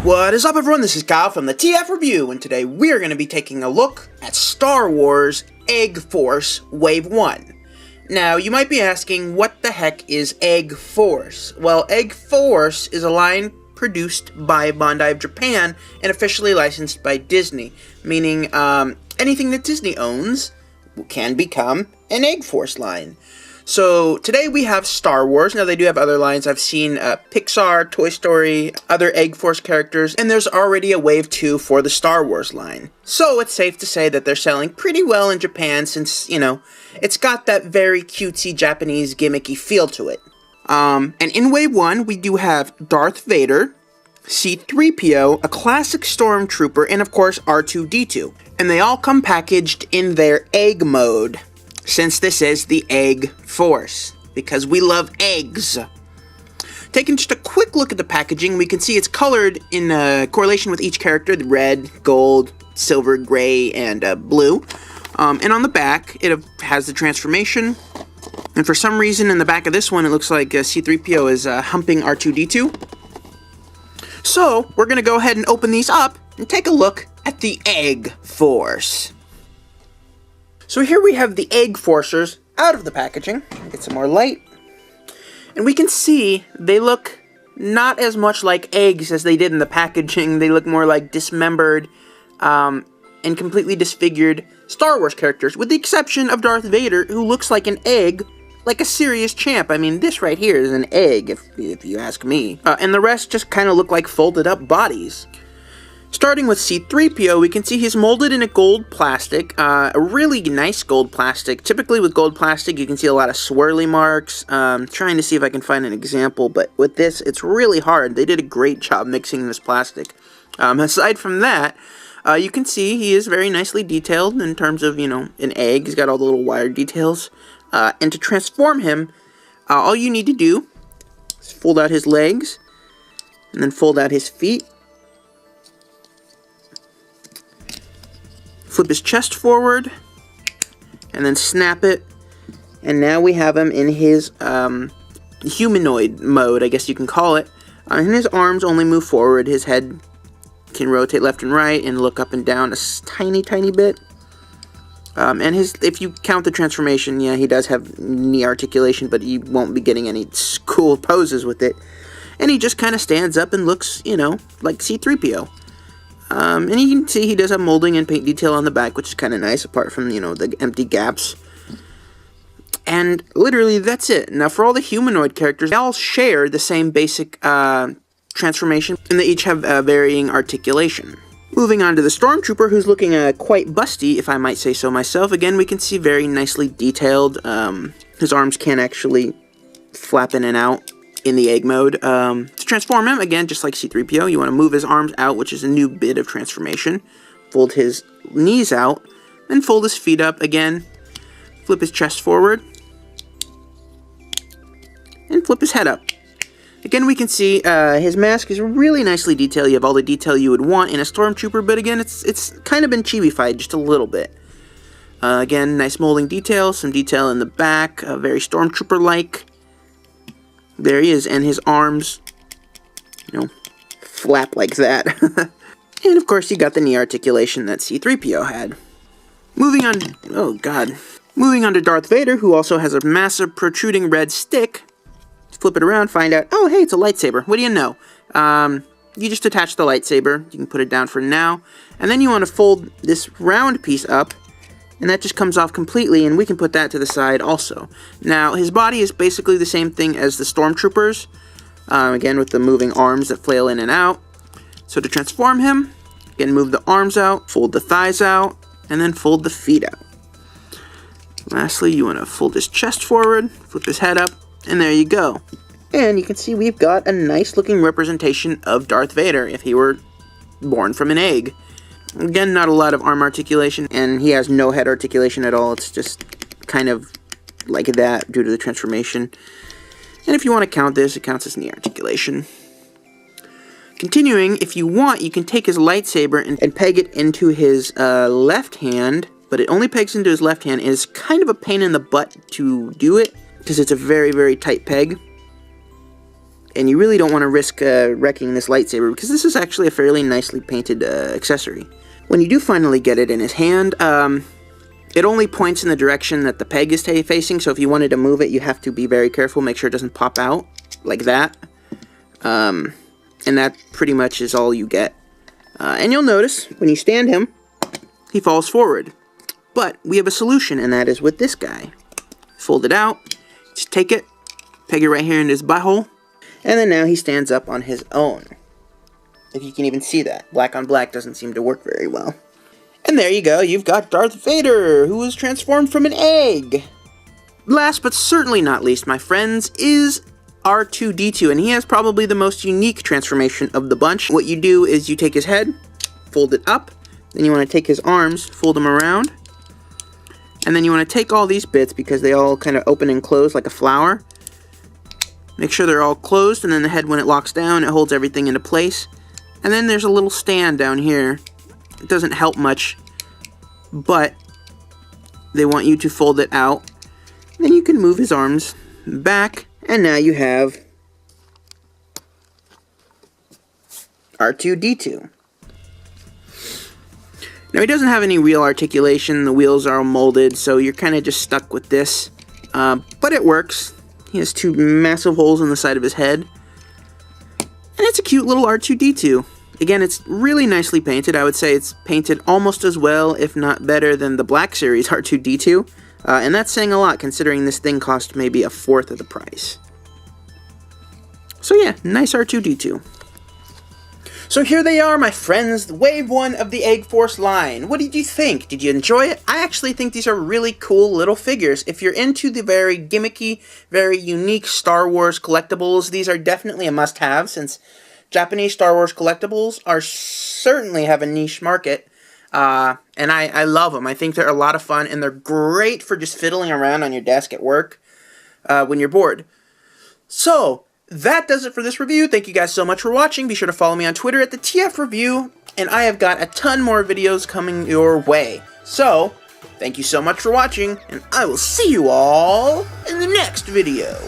What is up, everyone? This is Kyle from the TF Review, and today we are going to be taking a look at Star Wars Egg Force Wave 1. Now, you might be asking, what the heck is Egg Force? Well, Egg Force is a line produced by Bandai of Japan and officially licensed by Disney, meaning anything that Disney owns can become an Egg Force line. So, today we have Star Wars. Now, they do have other lines. I've seen Pixar, Toy Story, other Egg Force characters, and there's already a Wave 2 for the Star Wars line. So, it's safe to say that they're selling pretty well in Japan since, you know, it's got that very cutesy Japanese gimmicky feel to it. And in Wave 1, we do have Darth Vader, C-3PO, a classic Stormtrooper, and of course R2-D2. And they all come packaged in their egg mode, since this is the Egg Force, because we love eggs. Taking just a quick look at the packaging, we can see it's colored in correlation with each character, the red, gold, silver, gray, and blue. And on the back, it has the transformation. And for some reason, in the back of this one, it looks like C-3PO is humping R2-D2. So, we're going to go ahead and open these up and take a look at the Egg Force. So here we have the Egg Forcers out of the packaging. Get some more light. And we can see they look not as much like eggs as they did in the packaging. They look more like dismembered and completely disfigured Star Wars characters, with the exception of Darth Vader, who looks like an egg, like a serious champ. I mean, this right here is an egg, if you ask me. And the rest just kind of look like folded up bodies. Starting with C-3PO, we can see he's molded in a gold plastic, a really nice gold plastic. Typically with gold plastic, you can see a lot of swirly marks. Trying to see if I can find an example, but with this, it's really hard. They did a great job mixing this plastic. Aside from that, you can see he is very nicely detailed in terms of, you know, an egg. He's got all the little wire details. And to transform him, all you need to do is fold out his legs, and then fold out his feet. Flip his chest forward, and then snap it, and now we have him in his humanoid mode, I guess you can call it. And his arms only move forward, his head can rotate left and right, and look up and down a tiny, tiny bit. And if you count the transformation, yeah, he does have knee articulation, but he won't be getting any cool poses with it. And he just kind of stands up and looks, you know, like C-3PO. And you can see he does have molding and paint detail on the back, which is kind of nice, apart from, you know, the empty gaps. And literally, that's it. Now, for all the humanoid characters, they all share the same basic transformation, and they each have varying articulation. Moving on to the Stormtrooper, who's looking quite busty, if I might say so myself. Again, we can see very nicely detailed. His arms can actually flap in and out in the egg mode. To transform him, again, just like C-3PO, you want to move his arms out, which is a new bit of transformation. Fold his knees out, then fold his feet up again. Flip his chest forward, and flip his head up. Again, we can see his mask is really nicely detailed. You have all the detail you would want in a Stormtrooper, but again, it's kind of been chibi-fied just a little bit. Again, nice molding detail, some detail in the back, very Stormtrooper-like. There he is, and his arms, you know, flap like that. And of course, you got the knee articulation that C-3PO had. Moving on, oh god. Moving on to Darth Vader, who also has a massive protruding red stick. Flip it around, find out, oh hey, it's a lightsaber. What do you know? You just attach the lightsaber. You can put it down for now. And then you want to fold this round piece up, and that just comes off completely, and we can put that to the side also. Now, his body is basically the same thing as the Stormtroopers, again with the moving arms that flail in and out. So to transform him, again move the arms out, fold the thighs out, and then fold the feet out. Lastly, you want to fold his chest forward, flip his head up, and there you go. And you can see we've got a nice looking representation of Darth Vader if he were born from an egg. Again, not a lot of arm articulation, and he has no head articulation at all. It's just kind of like that due to the transformation. And if you want to count this, it counts as knee articulation. Continuing, if you want, you can take his lightsaber and peg it into his left hand, but it only pegs into his left hand. It's kind of a pain in the butt to do it, because it's a very, very tight peg. And you really don't want to risk wrecking this lightsaber, because this is actually a fairly nicely painted accessory. When you do finally get it in his hand, it only points in the direction that the peg is facing, so if you wanted to move it, you have to be very careful, make sure it doesn't pop out, like that. And that pretty much is all you get. And you'll notice, when you stand him, he falls forward. But we have a solution, and that is with this guy. Fold it out, just take it, peg it right here in his butthole, and then now he stands up on his own. If you can even see that. Black on black doesn't seem to work very well. And there you go, you've got Darth Vader, who was transformed from an egg. Last but certainly not least, my friends, is R2-D2, and he has probably the most unique transformation of the bunch. What you do is you take his head, fold it up, then you want to take his arms, fold them around, and then you want to take all these bits, because they all kind of open and close like a flower. Make sure they're all closed, and then the head, when it locks down, it holds everything into place. And then there's a little stand down here. It doesn't help much, but they want you to fold it out. Then you can move his arms back, and now you have R2-D2. Now he doesn't have any real articulation, the wheels are all molded, so you're kind of just stuck with this. But it works. He has two massive holes in the side of his head. And it's a cute little R2-D2. Again, it's really nicely painted. I would say it's painted almost as well, if not better, than the Black Series R2-D2. And that's saying a lot, considering this thing cost maybe a fourth of the price. So yeah, nice R2-D2. So here they are, my friends, the Wave 1 of the Egg Force line. What did you think? Did you enjoy it? I actually think these are really cool little figures. If you're into the very gimmicky, very unique Star Wars collectibles, these are definitely a must-have, since Japanese Star Wars collectibles certainly have a niche market. And I love them. I think they're a lot of fun, and they're great for just fiddling around on your desk at work when you're bored. So that does it for this review. Thank you guys so much for watching. Be sure to follow me on Twitter at the TF Review, and I have got a ton more videos coming your way. So, thank you so much for watching, and I will see you all in the next video.